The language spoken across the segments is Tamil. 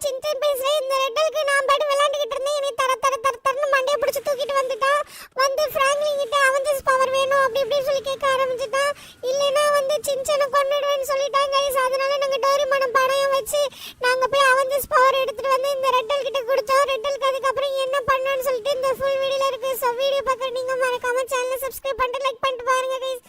சின்சன் பேசுறேன். இந்த ரெட்டலுக்கு நான் பாட்டு விளையாண்டுக்கிட்டு இருந்தேன். என்னை தரன்னு மண்டையை பிடிச்சி தூக்கிட்டு வந்துட்டான். வந்து ஃப்ராங்க்லின் கிட்ட அவெஞ்சர்ஸ் பவர் வேணும் அப்படி இப்படின்னு சொல்லி கேட்க ஆரம்பிச்சுட்டான். இல்லைன்னா வந்து சின்சனை கொன்னுடுவேன்னு சொல்லிட்டாங்க கைஸ். அதனால நாங்கள் டோரிமானை பணம் வச்சு நாங்கள் போய் அவெஞ்சர்ஸ் பவர் எடுத்துட்டு வந்து இந்த ரெட்டல் கிட்ட கொடுத்தோம். ரெட்டலுக்கு அதுக்கப்புறம் என்ன பண்ணணும்னு சொல்லிட்டு இந்த ஃபுல் வீடியோல இருக்கு. ஸோ வீடியோ பார்க்க நீங்க மறக்காம சேனலை சப்ஸ்கிரைப் பண்ணிட்டு லைக் பண்ணிட்டு பாருங்க கைஸ்.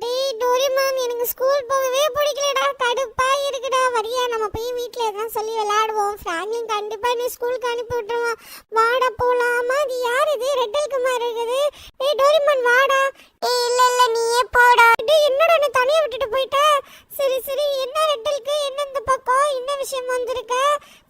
டேய் டோரிமான், எனக்கு ஸ்கூல் போகவே பிடிக்கலடா, கடுப்பா இருக்குடா. வரியா நம்ம போய் வீட்ல எல்லாம் சொல்லி விளையாடுவோம். ஃப்ராங்க்லின் கண்டிப்பா நீ ஸ்கூலுக்கு அனுப்பி விட்டுருவான். வாடா போலாமா? அது யார் இது? ரெட்டலுக்கு மாதிரி இருக்குது. ஏய் டோரிமான் வாடா. ஏய் இல்ல நீயே போடா. டேய் என்னடா என்ன தனியா விட்டுட்டு போயிட்ட? சரி என்ன ரெட்டலுக்கு என்ன இந்த பக்கம் என்ன விஷயம் வந்திருக்க?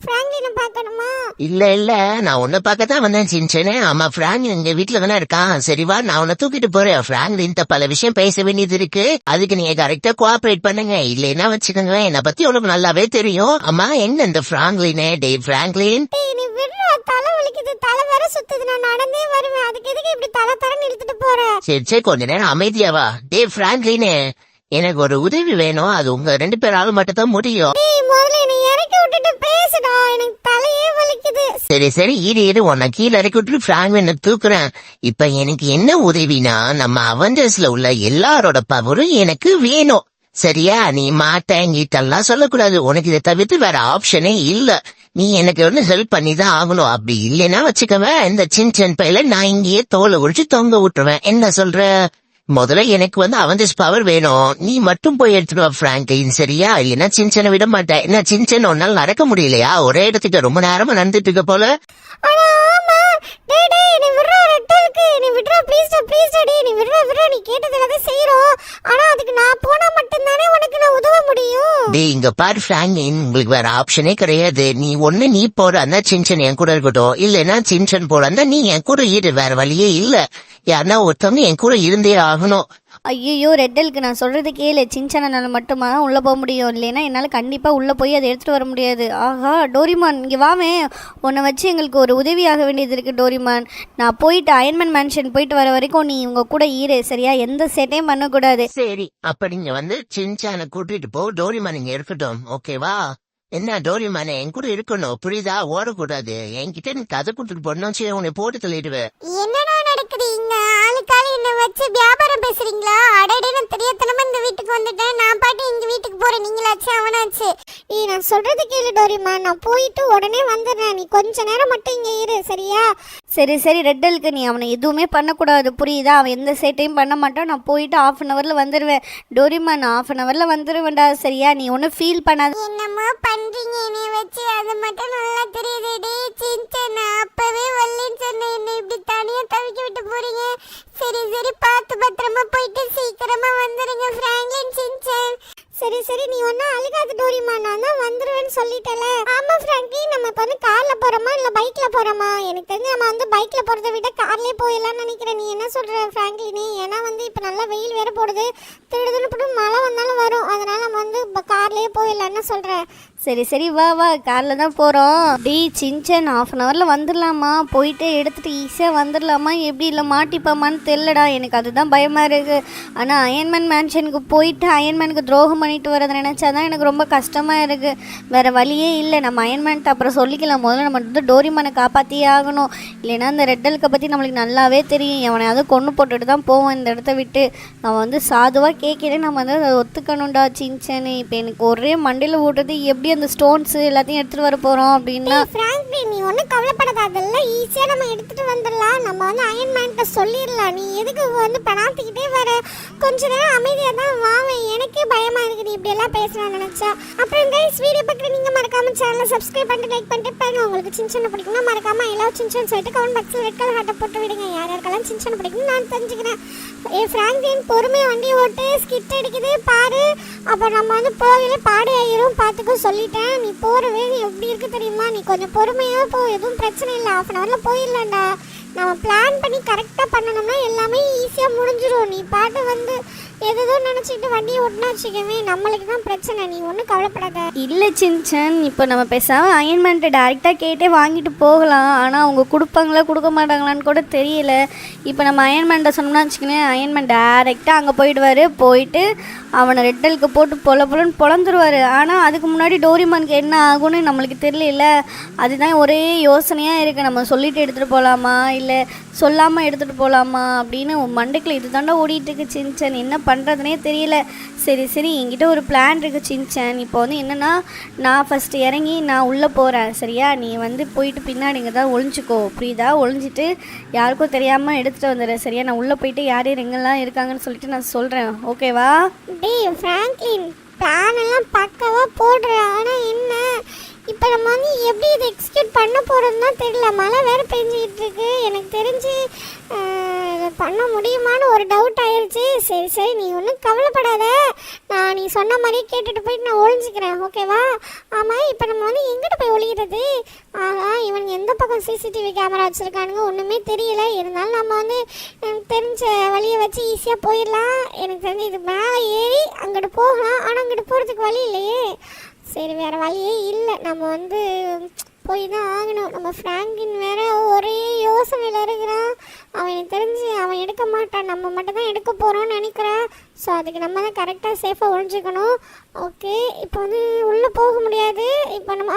ஃப்ராங்க்லினை பார்க்கணுமா? இல்ல நான் உன்னை பார்க்க தான் வந்தேன் சின்சனே. ஆமா ஃப்ராங்க்லின் எங்க வீட்டுல தானே இருக்கான். சரிவா நான் உன்னை தூக்கிட்டு போறேன். ஃப்ராங்க்லின் பல விஷயம் பேச வேண்டியது இருக்கு. அதுக்கு நீங்க கரெக்டா கோஆபரேட் பண்ணுங்க. இல்லைன்னா வச்சுக்கோங்க, என்னை பத்தி உனக்கு நல்லாவே தெரியும். ஆமா என்ன இந்த ஃப்ராங்க்லினே? டேய் ஃப்ராங்க்லின் நீ விடுறா, தலை வலிக்குது, தலை வேற சுத்துது. நான் நடந்தே வருவேன், அதுக்கு எதுக்கு இப்படி தரன்னு இழுத்துட்டு போற? சரி கொஞ்ச நேரம் அமைதியாவா. டேய் ஃப்ராங்க்லினே, எனக்கு ஒரு உதவி வேணும். அது உங்க 2 பேரால மட்டும் தான் முடியும். முதல்ல என்னை இறக்கி விட்டுட்டு பேசுடா, எனக்கு தலையே வலிக்குது. சரி இரு உன்னை கீழே இறக்கி விட்டு ஃப்ராங்க்லினை தூக்குறேன். இப்ப எனக்கு என்ன உதவினா, நம்ம அவெஞ்சர்ஸ்ல உள்ள எல்லாரோட பவரும் எனக்கு வேணும். சரியா? நீ மாட்டேங்கிட்டெல்லாம் சொல்லக்கூடாது. உனக்கு இதை தவிர்த்து வேற ஆப்ஷனே இல்ல. நீ எனக்கு ஒண்ணு ஹெல்ப் பண்ணி தான் ஆகணும். அப்படி இல்லைன்னா வச்சுக்கவேன், இந்த சின்சன் பையில நான் இங்கேயே தோலை உடிச்சு தொங்க விட்டுருவேன். என்ன சொல்ற? முதல்ல எனக்கு அவெஞ்சர்ஸ் பவர் வேணும். நீ மட்டும் போய் எடுத்துட்டு வா ஃப்ராங்க்லின், சரியா? இல்லைன்னா சின்சனை விட மாட்டேன். என்ன சின்சன் ஒன்னால நடக்க முடியலையா? ஒரே இடத்துக்கு ரொம்ப நேரமா நடந்துட்டு இருக்க போல. இங்க பாரு ஃப்ராங்க்லின், உங்களுக்கு வேற ஆப்ஷனே கிடையாது. நீ போற அந்த சின்சன் என் கூட இருக்கட்டும். இல்லைன்னா சின்சன் போற அந்த நீ என் கூட இரு. வேற வழியே இல்ல. யாருன்னா ஒருத்தவங்க என் கூட இருந்தே ஆகணும். ஐயோ ரெட்டலுக்கு நான் சொல்றது கேளு. சின்சனால மட்டுமா உள்ள போக முடியும், இல்லைன்னா என்னால் கண்டிப்பாக உள்ளே போய் அதை எடுத்துகிட்டு வர முடியாது. ஆஹா டோரிமான் இங்கே வாமே, உன்னை வச்சு எங்களுக்கு ஒரு உதவியாக வேண்டியது இருக்குது டோரிமான். நான் போயிட்டு அயன்மேன் மேன்ஷன் போயிட்டு வர வரைக்கும் நீ உங்க கூட ஈரு, சரியா? எந்த சேட்டையும் பண்ணக்கூடாது. சரி அப்ப நீங்க சின்சானை கூட்டிட்டு போ. டோரிமான் இங்க இருக்கட்டும், ஓகேவா? என்ன டோரிமானே, என் கூட இருக்கணும், புரியுதா? ஓடக்கூடாது. என்கிட்ட நீ கதை கொடுத்துட்டு போடணும், உன்னை போட்டு தள்ளிடுவேன். என்னடா நடக்குது இங்க? ஆளுக்கால என்ன வச்சு வியாபாரம் பேசுறீங்களா? அடடே, நான் தெரியாதனமா இந்த வீட்டுக்கு வந்துட்டேன். நான் பாட்டு எங்க வீட்டுக்கு போறேன், நீங்களாச்சு அவனாச்சு. நான் சொல்றது கேளு டோரிமான், நான் போயிட்டு உடனே வந்துடுறேன். நீ கொஞ்ச நேரம் மட்டும் இங்க இரு, சரியா? சரி ரெட்டலுக்கு நீ அவனை எதுவுமே பண்ணக்கூடாது, புரியுதா? அவன் எந்த சேட்டையும் பண்ண மாட்டான். நான் போயிட்டு 1/2 hourல வந்துடுவேன். டோரிமான் 1/2 hourல வந்துடுவேன்டா, சரியா? நீ ஒன்றும் ஃபீல் பண்ணாத. என்னமோ பண்றீங்க என்னைய வச்சு, அது மட்டும் நல்லா தெரியுது. டே சின்சன், அப்பவே வரலன்னு சொன்ன என்ன இப்படி தனியா தவிக்க விட்டு போறீங்க. சரி பார்த்து பத்திரமா போயிட்டு சீக்கிரமா வந்துருங்க ஃப்ராங்க்லின், சின்சன். சரி நீ ஒன்னும் அழுகாத டோரிமான், நான் தான் வந்துருவேன்னு சொல்லிட்டல. ஆமா ஃப்ராங்க்லின், நம்ம இப்போ கார்ல போறோமா இல்ல பைக்ல போறோமா? எனக்கு தெரிஞ்சு நம்ம பைக்ல போறதை விட கார்லயே போயிடலாம்னு நினைக்கிறேன். நீ என்ன சொல்ற ஃப்ராங்க்லின்? ஏன்னா இப்போ நல்லா வெயில் வேற போடுது, திடுதிடுன்னு மழை வந்தாலும் வரும். அதனால நம்ம கார்லயே போயிடலாம்னு சொல்றேன். சரி வா காரில் தான் போகிறோம். டி சின்சன் 1/2 hourல வந்துடலாமா? போயிட்டு எடுத்துகிட்டு ஈஸியாக வந்துடலாமா? எப்படி இல்லை மாட்டிப்பாமான்னு தெரிலடா, எனக்கு அதுதான் பயமாக இருக்குது. ஆனால் அயன்மேன் மேன்ஷனுக்கு போயிட்டு அயன்மேனுக்கு துரோகம் பண்ணிட்டு வரதை நினச்சாதான் எனக்கு ரொம்ப கஷ்டமாக இருக்குது. வேறு வழியே இல்லை. நம்ம அயன்மேன்ட்டு அப்புறம் சொல்லிக்கலாம். முதல்ல நம்ம டோரிமானை காப்பாற்றியே ஆகணும். இல்லைன்னா இந்த ரெட்டலுக்கை பற்றி நம்மளுக்கு நல்லாவே தெரியும். எவனையாவது கொண்டு போட்டுட்டு தான் போவோம் இந்த இடத்த விட்டு. நம்ம சாதுவாக கேட்கிறேன், நம்ம அதை ஒத்துக்கணும்டா சின்சன். இப்போ எனக்கு ஒரே மண்டையில் ஓட்டுறது, எப்படி அந்த ஸ்டோன்ஸ் எல்லாத்தையும் எடுத்துட்டு வர போறோம் அப்படின்னா. ஃப்ராங்க்லின், நீ ஒன்றும் கவலைப்படாத, அதெல்லாம் ஈஸியாக நம்ம எடுத்துட்டு வந்துடலாம். நம்ம அயன்மேன்ட்ட சொல்லிடலாம். நீ எதுக்கு பணாத்திக்கிட்டே வர? கொஞ்ச நேரம் அமைதியாக தான் வாவேன். எனக்கே பயமா இருக்கு நீ இப்படி எல்லாம் பேசணும்னு நினைச்சா. அப்புறம் கைஸ், வீடியோ பார்க்குற நீங்க மறக்காம சேனலை சப்ஸ்கிரைப் பண்ணிட்டு லைக் பண்ணிட்டு பாருங்க. உங்களுக்கு சின்சனை பிடிக்கும்னா மறக்காம எல்லா சின்சன் சொல்லிட்டு கமெண்ட் பாக்ஸில் ரெட் கலர் ஹார்ட்டை போட்டு விடுங்க. யாருக்கெல்லாம் சின்சனை பிடிக்கும்னு நான் தெரிஞ்சுக்கிறேன். ஃப்ராங்க்லின் பொறுமையாக வண்டி ஓட்டு, ஸ்கிட் அடிக்குது பாரு. அப்புறம் நம்ம போகல பாடு ஆயிரும், பார்த்துக்க சொல்லிட்டேன். நீ போகிற வேகம் எப்படி இருக்கு தெரியுமா? நீ கொஞ்சம் பொறுமையாக போ, எதுவும் பிரச்சனை இல்லை. 1/2 hourல போயிடலாம்டா. நம்ம பிளான் பண்ணி கரெக்டாக பண்ணணும்னா எல்லாமே ஈஸியாக முடிஞ்சிடும். நீ பாட்டு எதோ நினச்சிக்கிட்டு வண்டியை ஓட்டுனா வச்சுக்கவே, நம்மளுக்கு தான் பிரச்சனை. நீ ஒன்றும் கவலைப்படாத. இல்லை சின்சன், இப்போ நம்ம பேசாமல் அயன்மேன்ட்டு டேரெக்டாக கேட்டே வாங்கிட்டு போகலாம். ஆனால் அவங்க கொடுப்பாங்களா கொடுக்க மாட்டாங்களான்னு கூட தெரியல. இப்போ நம்ம அயன்மேன்ட்ட சொன்னோம்னா வச்சுக்கோங்க, அயன்மேன் டேரெக்டாக அங்கே போயிட்டு அவனை ரெட்டலுக்கு போட்டு பொலன்னு பொழந்துருவார். ஆனால் அதுக்கு முன்னாடி டோரிமானுக்கு என்ன ஆகும்னு நம்மளுக்கு தெரியல. அதுதான் ஒரே யோசனையாக இருக்குது. நம்ம சொல்லிட்டு எடுத்துகிட்டு போகலாமா இல்லை சொல்லாமல் எடுத்துகிட்டு போகலாமா அப்படின்னு மண்டைக்குள்ள இது தாண்டா ஓடிட்டுருக்கு சின்சன். என்ன பண்ணுறதுனே தெரியல. சரி என்கிட்ட ஒரு பிளான் இருக்குது சின்சன். இப்போ வந்து என்னென்னா, நான் ஃபஸ்ட்டு இறங்கி நான் உள்ளே போகிறேன் சரியா? நீ வந்து போயிட்டு பின்னாடி இங்கே தான் ஒளிஞ்சிக்கோ. புரியுதா? ஒளிஞ்சிட்டு யாருக்கும் தெரியாமல் எடுத்துகிட்டு வந்துடுறேன் சரியா? நான் உள்ளே போயிட்டு யார் எங்கெல்லாம் இருக்காங்கன்னு சொல்லிட்டு நான் சொல்கிறேன். ஓகேவா? டேய் ஃப்ராங்க்லின், பிளான் எல்லாம் பக்காவாக போடுற. ஆனால் என்ன இப்போ நம்ம வந்து எப்படி இதை எக்ஸிக்யூட் பண்ண போகிறோம்னு தான் தெரியல. மழை வேறு பெஞ்சிக்கிட்டு இருக்கு. எனக்கு தெரிஞ்சு இதை பண்ண முடியுமான்னு ஒரு டவுட் ஆயிடுச்சு. சரி நீ ஒன்றும் கவலைப்படாத. நீ சொன்ன மாதிரியே கேட்டுட்டு போயிட்டு நான் ஒழிஞ்சிக்கிறேன். ஓகேவா? ஆமாம், இப்போ நம்ம வந்து எங்கிட்ட போய் ஒழிகிறது? இவன் எந்த பக்கம் சிசிடிவி கேமரா வச்சுருக்கானுங்க ஒன்றுமே தெரியல. இருந்தாலும் நம்ம வந்து தெரிஞ்ச வழியை வச்சு ஈஸியாக போயிடலாம். எனக்கு தெரிஞ்சு இது மேலே ஏறி அங்கிட்டு போகலாம். ஆனால் அங்கிட்டு போகிறதுக்கு வழி இல்லையே. சரி, வேறு வழியே இல்லை. நம்ம வந்து போய் தான் ஆகணும். நம்ம ஃப்ராங்கின் வேற ஒரே யோசனையில் இருக்கிறான். அவனுக்கு தெரிஞ்சு அவன் எடுக்க மாட்டான். நம்ம மட்டும் தான் எடுக்க போகிறோன்னு நினைக்கிறேன். ஸோ அதுக்கு நம்ம தான் கரெக்டாக சேஃபாக ஒழிஞ்சிக்கணும். ஓகே, இப்போ வந்து உள்ளே போக முடியாது. இப்போ நம்ம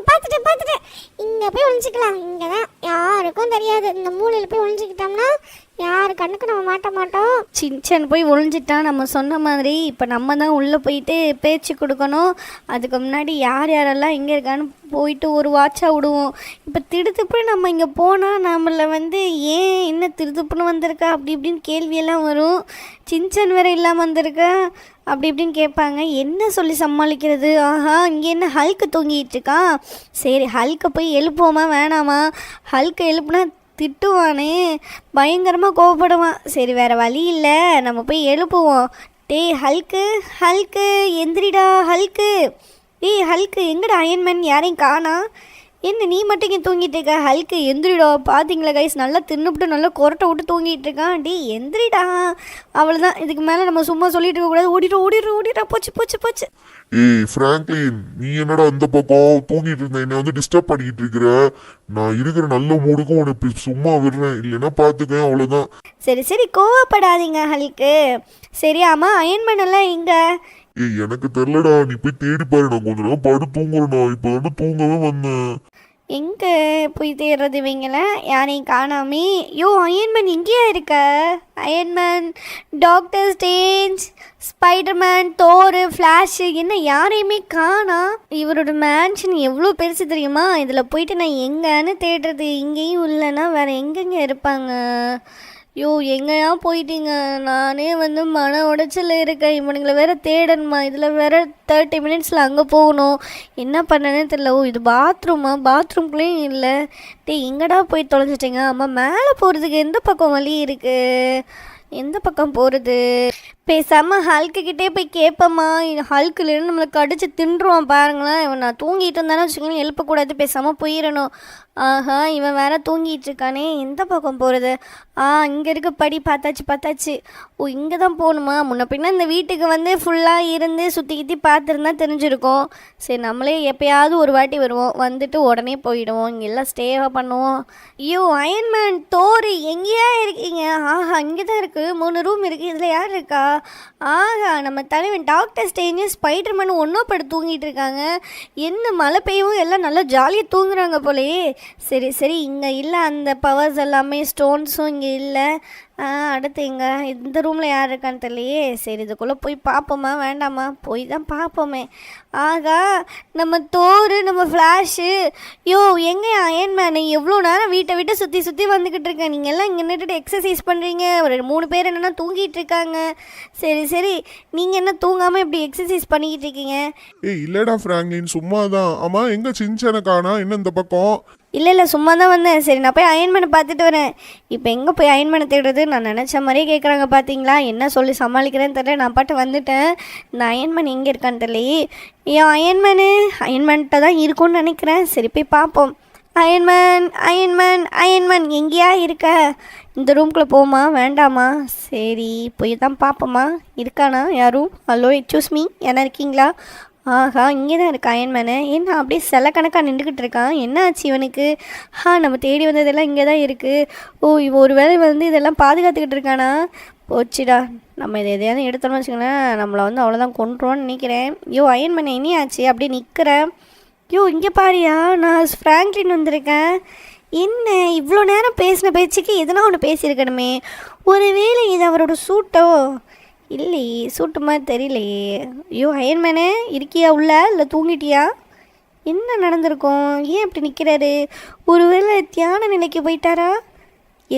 பார்த்துட்டேன். இங்கே போய் ஒழிஞ்சிக்கலாம். இங்கே தான் யாருக்கும் தெரியாது. இந்த மூலையில் போய் ஒழிஞ்சிக்கிட்டோம்னா யார் கண்ணுக்கு நம்ம மாட்ட மாட்டோம். சின்சன் போய் ஒழிஞ்சிட்டான் நம்ம சொன்ன மாதிரி. இப்போ நம்ம தான் உள்ளே போயிட்டு பேச்சு கொடுக்கணும். அதுக்கு முன்னாடி யாரெல்லாம் எங்கே இருக்கான்னு போயிட்டு ஒரு வாட்சாக விடுவோம். இப்போ திடுத்துப்புன்னு நம்ம இங்கே போனால் நம்மளை வந்து ஏன் என்ன திருத்துப்புன்னு வந்திருக்கா அப்படி இப்படின்னு கேள்வியெல்லாம் வரும். சின்சன் வேறு இல்லாமல் வந்திருக்கா அப்படி இப்படின்னு கேட்பாங்க. என்ன சொல்லி சமாளிக்கிறது? இங்கே என்ன ஹல்க்கு தூங்கிட்டு இருக்கான். சரி, ஹல்க்கை போய் எழுப்புவோமா வேணாமா? ஹல்க்கை எழுப்புனா திட்டுவானே, பயங்கரமாக கோவப்படுவான். சரி, வேறு வழி இல்லை, நம்ம போய் எழுப்புவோம். டேய் ஹல்க்கு எந்திரிடா ஹல்க்கு. டேய் ஹல்க்கு, எங்கடா அயன்மேன்? யாரையும் காணா. என்ன நீ மட்டும் இங்கே தூங்கிட்டு இருக்க? ஹல்க்கு எந்திரிடா. பார்த்தீங்களா கைஸ், நல்லா தின்னுபிட்டு நல்லா கொரட்டை விட்டு தூங்கிட்டு இருக்கான். டேய் எந்திரிடா. அவ்வளோதான், இதுக்கு மேலே நம்ம சும்மா சொல்லிட்டு இருக்கக்கூடாது. ஓடிடுறா. போச்சு. ஏய் ஃப்ராங்க்லின், நீ என்னடா அந்த பக்கம் தூங்கிட்டு இருந்த? என்னை வந்து டிஸ்டர்ப் பண்ணிக்கிட்டு இருக்கிற. நான் இருக்கிற நல்ல மூடுக்கும் உனக்கு சும்மா விடுறேன், இல்லைன்னா பார்த்துக்கேன். அவ்வளோதான். சரி கோவப்படாதீங்க ஹல்க்கு. சரி, ஆமாம் அயன்மேன் எல்லாம் எங்கே? ஏய் எனக்கு தெரிலடா, நீ போய் தேடி பாரு. நான் கொஞ்ச நேரம் படு தூங்குறேன்டா. இப்போ வந்து தூங்கவே வந்தேன். எங்கே போய் தேடுறது இவங்கள? யாரையும் காணாமே. அயன்மேன் எங்கேயா இருக்க? Iron Man, doctor strange, Spiderman, தோரு, flash, என்ன யாரையுமே காணா. இவரோட மேன்ஷன் எவ்வளோ பெருசு தெரியுமா? இதில் போயிட்டு நான் எங்கன்னு தேடுறது? இங்கேயும் இல்லைன்னா வேறு எங்கெங்க இருப்பாங்க? எங்கேயா போயிட்டீங்க? நானே வந்து மன உடைச்சல் இருக்கேன். இவனுங்களை வேற தேடணுமா? இதில் வேற 30 மினிட்ஸில் அங்கே போகணும். என்ன பண்ணனே தெரியல. இது பாத்ரூம்குள்ளேயும் இல்லை. எங்கடா போய் தொலைஞ்சிட்டிங்க? அம்மா, மேலே போகிறதுக்கு எந்த பக்கம் வழி இருக்குது? எந்த பக்கம் போகிறது? பேசாமல் ஹல்க்குக்கிட்டே போய் கேட்போம்மா. ஹல்க்குலேருந்து நம்மளை கடிச்சு தின்றுவான் பாருங்களேன். இவன் நான் தூங்கிட்டு இருந்தானே வச்சுக்கோங்க, எழுப்பக்கூடாது, பேசாமல் போயிடணும். இவன் வேற தூங்கிட்டு இருக்கானே. எந்த பக்கம் போகிறது? இங்கே இருக்க படி பார்த்தாச்சு. இங்கே தான் போகணுமா? முன்ன பின்ன இந்த வீட்டுக்கு வந்து ஃபுல்லாக இருந்து சுற்றி பார்த்துருந்தா தெரிஞ்சிருக்கும். சரி, நம்மளே எப்பயாவது ஒரு வாட்டி வருவோம், வந்துட்டு உடனே போயிடுவோம். இங்கே எல்லாம் ஸ்டேவாக பண்ணுவோம். அயன்மேன், தோரு எங்கேயா இருக்கீங்க? இங்கே தான் இருக்குது. 3 ரூம் இருக்குது. இதில் யார் இருக்கா? நம்ம தலைவன் டாக்டர் ஸ்ட்ரேஞ்சு, ஸ்பைடர்மேன் ஒன்றா படுத்து தூங்கிட்டு இருக்காங்க. என்ன மழை பெய்யவும் எல்லாம் நல்லா ஜாலியாக தூங்குறாங்க போலயே. சரி இங்கே இல்லை, அந்த பவர்ஸ் எல்லாமே ஸ்டோன்ஸும் இங்கே இல்லை. அடுத்து இங்கே இந்த ரூமில் யார் இருக்கான்னு தெரியலையே. சரி, இதுக்குள்ளே போய் பார்ப்போமா வேண்டாமா? போய் தான் பார்ப்போமே. நம்ம தோரு, நம்ம ஃப்ளாஷு. எங்கே அயன்மேன்? எவ்வளோ நேரம் வீட்டை விட்டு சுற்றி வந்துக்கிட்டு இருக்கேன். நீங்கள் எல்லாம் இங்கே நின்றுட்டு எக்ஸசைஸ் பண்ணுறீங்க. ஒரு 3 பேர் என்னென்னா தூங்கிட்டு இருக்காங்க. சரி நீங்கள் என்ன தூங்காமல் இப்படி எக்ஸசைஸ் பண்ணிக்கிட்டு இருக்கீங்க? ஏய் இல்லடா ஃப்ராங்க்லின், சும்மா தான். ஆமாம், எங்கே சின்சனை காணா? என்ன இந்த பக்கம்? இல்லை சும்மா தான் வந்தேன். சரி, நான் போய் அயன்மேனை பார்த்துட்டு வரேன். இப்போ எங்கே போய் அயன்மேனை தேடுறது? நான் நினச்ச மாதிரியே கேட்குறாங்க பார்த்தீங்களா? என்ன சொல்லி சமாளிக்கிறேன்னு தெரியல. நான் பாட்டு வந்துட்டேன். இந்த அயன்மேன் எங்கே இருக்கான்னு தெரியலையே. அயன்மேன்கிட்ட தான் இருக்கும்னு நினைக்கிறேன். சரி, போய் பார்ப்போம். அயன்மேன் எங்கேயா இருக்க? இந்த ரூம்குள்ளே போமா வேண்டாமா? சரி, போய் தான் பார்ப்போமா. இருக்கானா யாரும்? ஹலோ, எக்ஸ்கியூஸ் மீ, என்ன இருக்கீங்களா? இங்கே தான் இருக்கா அயன்மேனு. என்ன அப்படியே சில கணக்காக நின்றுக்கிட்டு இருக்கான்? என்ன ஆச்சு இவனுக்கு? நம்ம தேடி வந்ததெல்லாம் இங்கே தான் இருக்குது. இவன் ஒரு வேளை வந்து இதெல்லாம் பாதுகாத்துக்கிட்டு இருக்கானா? போச்சுடா. நம்ம இதை எதையாவது எடுத்தோம்னு வச்சுக்கோங்களேன், நம்மளை வந்து அவ்வளோதான் கொண்டுருவோன்னு நினைக்கிறேன். யோ அயன் பண்ண இனி ஆச்சு அப்படியே நிற்கிறேன். யோ இங்கே பாரியா, நான் ஃப்ராங்க்லின் வந்திருக்கேன். என்ன இவ்வளோ நேரம் பேசின பேச்சுக்கு எதனா ஒன்று பேசியிருக்கணுமே. ஒருவேளை இது அவரோட சூட்டோ? இல்லையே, சூட்டு மாதிரி தெரியலையே. ஐயோ அயன்மேனே இருக்கியா உள்ள, இல்லை தூங்கிட்டியா? என்ன நடந்திருக்கும்? ஏன் இப்படி நிற்கிறாரு? ஒருவேளை தியான நிலைக்கு போயிட்டாரா?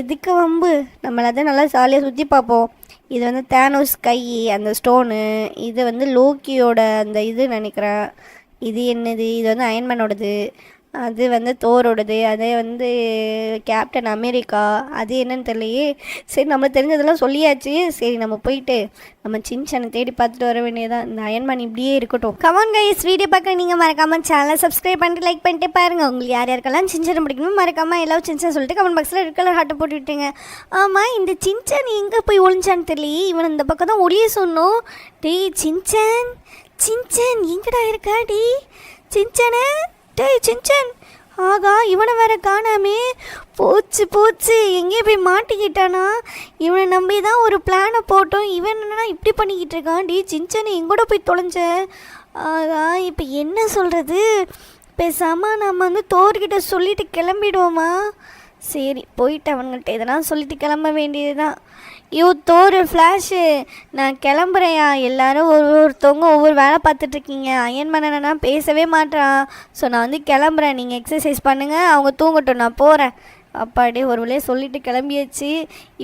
எதுக்கு வம்பு, நம்மளை தான் நல்லா ஜாலியாக சுற்றி பார்ப்போம். இது வந்து தேனோஸ் கை அந்த ஸ்டோனு, இது வந்து லோக்கியோட அந்த இது நினைக்கிறேன். இது என்னது? இது வந்து அயன்மேனோடது. அது வந்து தோரோடது. அதே வந்து கேப்டன் அமெரிக்கா. அது என்னன்னு தெரியலையே. சரி நம்மளுக்கு தெரிஞ்சதெல்லாம் சொல்லியாச்சு. சரி நம்ம போயிட்டு நம்ம சின்சனை தேடி பார்த்துட்டு வர வேண்டியதான். இந்த அயன்மேன் இப்படியே இருக்கட்டும். கமான் கைஸ், வீடியோ பார்க்க நீங்கள் மறக்காமல் சேனலை சப்ஸ்கிரைப் பண்ணிட்டு லைக் பண்ணிட்டு பாருங்கள். உங்களுக்கு யார் யாருக்கெல்லாம் சின்சனை பிடிக்கணும் மறக்காமல் எல்லாரும் சின்சன் சொல்லிட்டு கமெண்ட் பாக்ஸில் ரெட் கலர் ஹார்ட்டை போட்டு விட்டுங்க. ஆமாம், இந்த சின்சன் எங்கே போய் ஒழிஞ்சான்னு தெரியலையே. இவன் இந்த பக்கம் தான் ஒளிய சொன்னோம். டேய் சின்சன், சின்சன் எங்கடா இருக்கா? டேய் சின்சனே, டேய் சின்சன். ஆகா, இவனை வேற காணாமே. போச்சு போச்சு, எங்கேயும் போய் மாட்டிக்கிட்டானா? இவனை நம்பி தான் ஒரு பிளானை போட்டோம். இவன் என்னன்னா இப்படி பண்ணிக்கிட்டு இருக்கான். டே சின்சனை எங்கூட போய் தொலைஞ்ச? ஆகா, இப்போ என்ன சொல்கிறது? பேசாமல் நம்ம வந்து தோர்கிட்ட சொல்லிட்டு கிளம்பிடுவோமா? சரி போயிட்டு அவன்கிட்ட எதனா சொல்லிட்டு கிளம்ப வேண்டியது தான். ஐயோ தோறு ஃப்ளாஷு, நான் கிளம்புறேயா. எல்லாரும் ஒருத்தவங்க ஒவ்வொரு வேலை பார்த்துட்ருக்கீங்க. அயன்மேன் என்னன்னா பேசவே மாட்டான். ஸோ நான் வந்து கிளம்புறேன், நீங்கள் எக்ஸசைஸ் பண்ணுங்கள், அவங்க தூங்கட்டும், நான் போகிறேன். அப்பாடே ஒரு வழியே சொல்லிட்டு கிளம்பியாச்சு.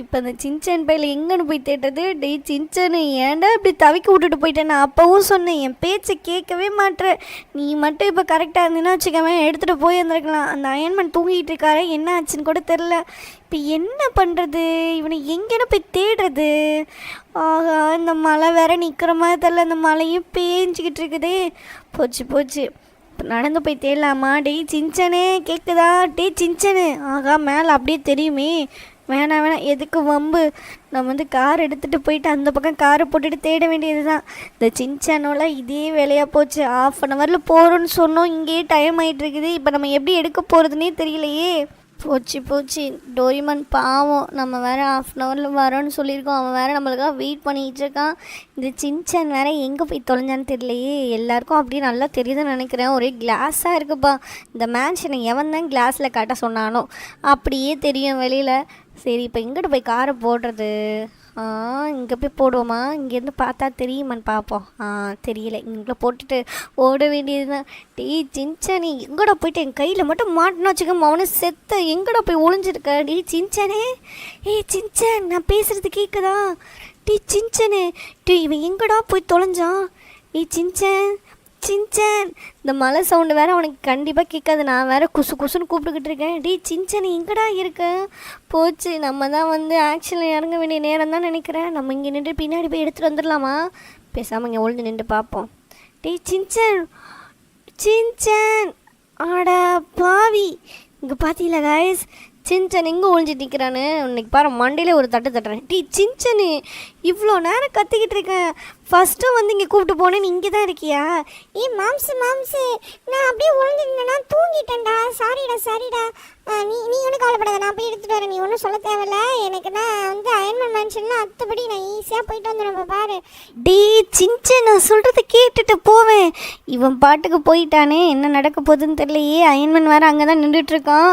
இப்போ இந்த சின்சன் பையில் எங்கன்னு போய் தேட்டது? டேய் சின்சனு ஏன்டா இப்படி தவிக்க விட்டுட்டு போயிட்டேன்? நான் அப்போவும் சொன்னேன், என் பேச்சை கேட்கவே மாட்டேன். நீ மட்டும் இப்போ கரெக்டாக இருந்தீங்கன்னா வச்சுக்கவேன், எடுத்துகிட்டு போய் இருந்திருக்கலாம். அந்த அயன்மேன் தூங்கிட்டு இருக்காரு, என்ன ஆச்சுன்னு கூட தெரில. இப்போ என்ன பண்ணுறது? இவனை எங்கேன்னு போய் தேடுறது? ஆகா, இந்த மழை வேற நிற்கிற மாதிரி தெரில. இந்த மழையும் பேஞ்சிக்கிட்டு இருக்குதே. போச்சு போச்சு, நடந்து போய் தேடலாமா? டேய் சின்சனே கேட்குதா? டேய் சின்சனு. ஆகா, மேலே அப்படியே தெரியுமே. வேணாம் வேணாம், எதுக்கு வம்பு. நம்ம வந்து கார் எடுத்துகிட்டு போயிட்டு அந்த பக்கம் காரை போட்டுட்டு தேட வேண்டியது தான். இந்த சின்சனோல இதே வேலையாக போச்சு. 1/2 ஹவரில் போகிறோன்னு சொன்னோம், இங்கேயே டைம் ஆகிட்டு இருக்குது. இப்போ நம்ம எப்படி எடுக்க போகிறதுனே தெரியலையே. போச்சு போச்சு, டோரிமான் பாவம். நம்ம வேறு 1/2 ஹவரில் வரோன்னு சொல்லியிருக்கோம். அவன் வேறு நம்மளுக்காக வெயிட் பண்ணிகிட்டு இருக்கான். இந்த சின்சன் வேறு எங்கே போய் தொலைஞ்சான்னு தெரியலையே. எல்லாருக்கும் அப்படியே நல்லா தெரியுதுன்னு நினைக்கிறேன். ஒரே கிளாஸாக இருக்குப்பா. இந்த மேன்ஷனை எவன் தான் கிளாஸில் காட்ட சொன்னானோ அப்படியே தெரியும் வெளியில். சரி இப்போ எங்கிட்ட போய் காரை போடுறது? இங்கே போய் போடுவோமா? இங்கேருந்து பார்த்தா தெரியுமான்னு பார்ப்போம். தெரியல, இங்கே போட்டுட்டு ஓட வேண்டியது தான். டேய் சின்சனே எங்கடா போயிட்டு என் கையில் மட்டும் மாட்டினா வச்சுக்கோமா, அவனை செத்த எங்கடா போய் ஒளிஞ்சிருக்க? டேய் சின்சனே, ஏய் சின்சன், நான் பேசுகிறது கேட்குதா? டேய் சின்சனே, டேய் இவன் எங்கடா போய் தொலைஞ்சான்? ஏய் சின்சன், சின்சன். இந்த மழை சவுண்டு வேறு அவனுக்கு கண்டிப்பாக கேட்காது. நான் வேறு குசு குசுன்னு கூப்பிட்டுக்கிட்டு இருக்கேன். டேய் சின்சன் எங்கடா இருக்க? போச்சு, நம்ம தான் வந்து ஆக்ஷனில் இறங்க வேண்டிய நேரம் தான் நினைக்கிறேன். நம்ம இங்கே நின்று பின்னாடி போய் எடுத்துகிட்டு வந்துடலாமா? பேசாமல் இங்கே ஒழுந்து நின்று பார்ப்போம். டேய் சின்சன், சின்சன். ஆடா பாவி, இங்கே பார்த்தீங்களா காய்ஸ், சின்சன் எங்கே ஒழிஞ்சிட்டு நிற்கிறான்னு. இன்னைக்கு பாரு மண்டையிலே ஒரு தட்டு தட்டுறேன். டீ சின்சனு, இவ்வளோ நேரம் கத்திக்கிட்டு இருக்கேன். ஃபஸ்ட்டு வந்து இங்கே கூப்பிட்டு போனேன், நீ இங்கே தான் இருக்கியா? மாம்சு மாம்சு, நான் அப்படியே ஒழுங்கிருந்தேன்னா தூங்கிட்டேன்டா. சாரிடா. நீ ஒன்றும் கவலைப்படாத, நான் போய் எடுத்துகிட்டு வரேன். நீ ஒன்றும் சொல்ல தேவையில்ல. எனக்கு நான் வந்து அயன்மேன் மேன்ஷன்லாம் அத்தபடி நான் ஈஸியாக போயிட்டு வந்துடுவேன் பாரு. டீ சின்சன், நான் சொல்கிறத கேட்டுட்டு போவேன். இவன் பாட்டுக்கு போயிட்டானே, என்ன நடக்க போகுதுன்னு தெரியலையே. அயன்மேன் வேறு அங்கே தான் நின்றுட்டுருக்கான்.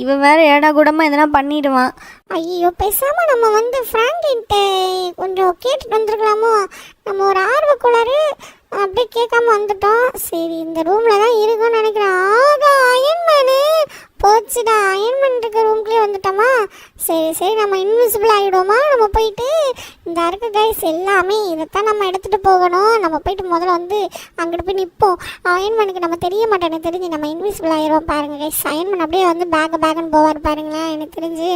இவன் வேறு ஏடா கூடமாக எதனா பண்ணிடுவான். ஐயோ, பேசாமல் நம்ம வந்து ஃப்ராங்க்லின்ட்ட கொஞ்சம் கேட்டுட்டு வந்துருக்கலாமோ? நம்ம ஒரு ஆர்வக்குள்ளாரு அப்படியே கேட்காம வந்துட்டோம். சரி இந்த ரூமில் தான் இருக்குன்னு நினைக்கிறேன். ஆகா, அயன்மேனு போச்சுடா. அயன்மேன் இருக்க ரூம்குள்ளே வந்துட்டோமா? சரி நம்ம இன்விசிபிள் ஆகிடுவோமா? நம்ம போயிட்டு இந்த அருக்கு கைஸ் எல்லாமே இதைத்தான் நம்ம எடுத்துகிட்டு போகணும். நம்ம போயிட்டு முதல்ல வந்து அங்கிட்டு போய் நிற்போம். அயன்மேனுக்கு நம்ம தெரிய மாட்டோம். எனக்கு தெரிஞ்சு நம்ம இன்விசிபிள் ஆகிடுவோம். பாருங்கள் கைஸ், அயன்மேன் அப்படியே வந்து பேக்குன்னு போவார் பாருங்களேன். எனக்கு தெரிஞ்சு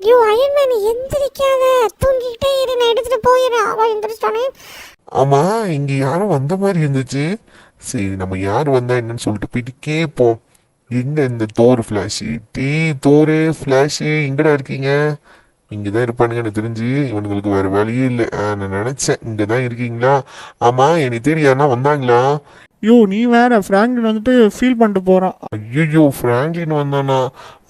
ஐயோ அயன்மேன் எந்திரிக்காத, தூங்கிக்கிட்டே இரு, நான் எடுத்துகிட்டு போயிடுறேன். அவள் எந்திரிச்சிட்டானே. ஆமா, இங்க யாரும் வந்த மாதிரி இருந்துச்சு. சரி நம்ம யார் வந்தா என்னன்னு சொல்லிட்டு போயிட்டு கேட்போம். எங்க இந்த தோறு ஃபிளாஷு? தோறு ஃபிளாஷு எங்கடா இருக்கீங்க? இங்கதான் இருப்பானுங்க எனக்கு தெரிஞ்சு. இவனுங்களுக்கு வேற வேலையே இல்லை. நான் நினைச்சேன் இங்கதான் இருக்கீங்களா. ஆமா, எனக்கு தெரியாதுன்னா வந்தாங்களா? யோ நீ வேற ஃப்ராங்க்லின் வந்துட்டு ஃபீல் பண்ணிட்டு போகிறான். ஐயோ ஃப்ராங்க்லின் வந்தானா?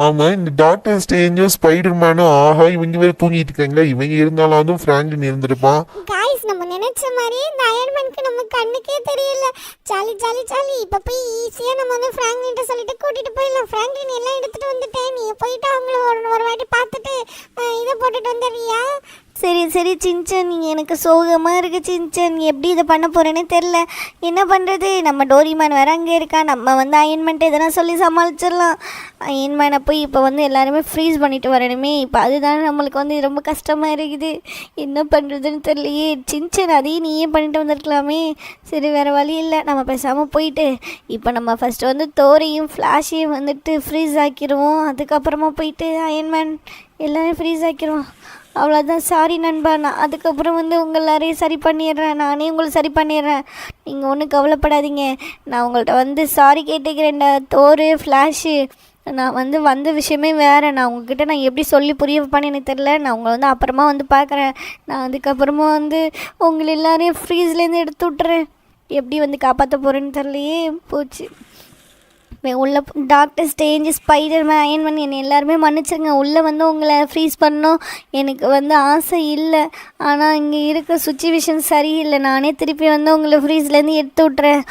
ஆமாம், இந்த டாக்டர் ஸ்ட்ரேஞ்சும் ஸ்பைடர்மேனும் ஆஹா இவங்க வேற தூங்கிட்டு இருக்காங்களா? இவங்க இருந்தாலும் அதுவும் ஃப்ராங்க்லின் இருந்திருப்பான். காய்ஸ் நம்ம நினைச்ச மாதிரி இந்த அயன்மேனுக்கு நம்ம கண்ணுக்கே தெரியல. Jolly jolly jolly. இப்போ போய் ஈஸியாக நம்ம வந்து ஃப்ராங்க்லின்ட்ட சொல்லிட்டு கூட்டிட்டு போயிடலாம். ஃப்ராங்க்லின் எல்லாம் எடுத்துட்டு வந்துட்டேன், நீ போயிட்டு அவங்கள ஒரு வாட்டி பார்த்துட்டு இதை போட்டுட்டு வந்துடுறியா? சரி சரி சின்சன், எனக்கு சோகமாக இருக்குது சின்சன். எப்படி இதை பண்ண போகிறேன்னே தெரில. என்ன பண்ணுறது, நம்ம டோரிமான் வேறு அங்கே இருக்கா. நம்ம வந்து அயன்மேன்ட்டு எதனா சொல்லி சமாளிச்சிடலாம். அயன்மேனை போய் இப்போ வந்து எல்லாருமே ஃப்ரீஸ் பண்ணிட்டு வரணுமே. இப்போ அதுதான் நம்மளுக்கு வந்து ரொம்ப கஷ்டமாக இருக்குது. என்ன பண்ணுறதுன்னு தெரியலையே. சின்சன் அதையும் நீயே பண்ணிட்டு வந்திருக்கலாமே. சரி வேறு வழி இல்லை, நம்ம பேசாமல் போயிட்டு இப்போ நம்ம ஃபஸ்ட்டு வந்து தோரையும் ஃப்ளாஷையும் வந்துட்டு ஃப்ரீஸ் ஆக்கிடுவோம். அதுக்கப்புறமா போயிட்டு அயன்மேன் எல்லாரையும் ஃப்ரீஸ் ஆக்கிடுவோம். அவ்வளோதான். சாரி நண்பா, நான் அதுக்கப்புறம் வந்து உங்கள் எல்லாரையும் சரி பண்ணிடுறேன். நானே உங்களை சரி பண்ணிடுறேன், நீங்கள் ஒன்றும் கவலைப்படாதீங்க. நான் உங்கள்கிட்ட வந்து சாரி கேட்டுக்கிறேன்டா தோரு ஃப்ளாஷு. நான் வந்து வந்த விஷயமே வேறு. நான் உங்ககிட்ட நான் எப்படி சொல்லி புரிய வைப்பான்னு எனக்கு தெரில. நான் உங்களை வந்து அப்புறமா வந்து பார்க்குறேன். நான் அதுக்கப்புறமா வந்து உங்களை எல்லாரையும் ஃப்ரீஸ்லேருந்து எடுத்து விட்டுறேன். எப்படி வந்து காப்பாற்ற போகிறேன்னு தெரியலையே. போச்சு. உள்ள டாக்டர் ஸ்ட்ரேஞ்ச் ஸ்பைடர்மேன் அயன்மேன் என்னை எல்லாருமே மன்னிச்சிருங்க. உள்ளே வந்து உங்களை ஃப்ரீஸ் பண்ணோம் எனக்கு வந்து ஆசை இல்லை. ஆனால் இங்கே இருக்க சுச்சுவேஷன் சரியில்லை. நானே திருப்பி வந்து உங்களை ஃப்ரீஸ்லேருந்து எடுத்து விட்றேன்.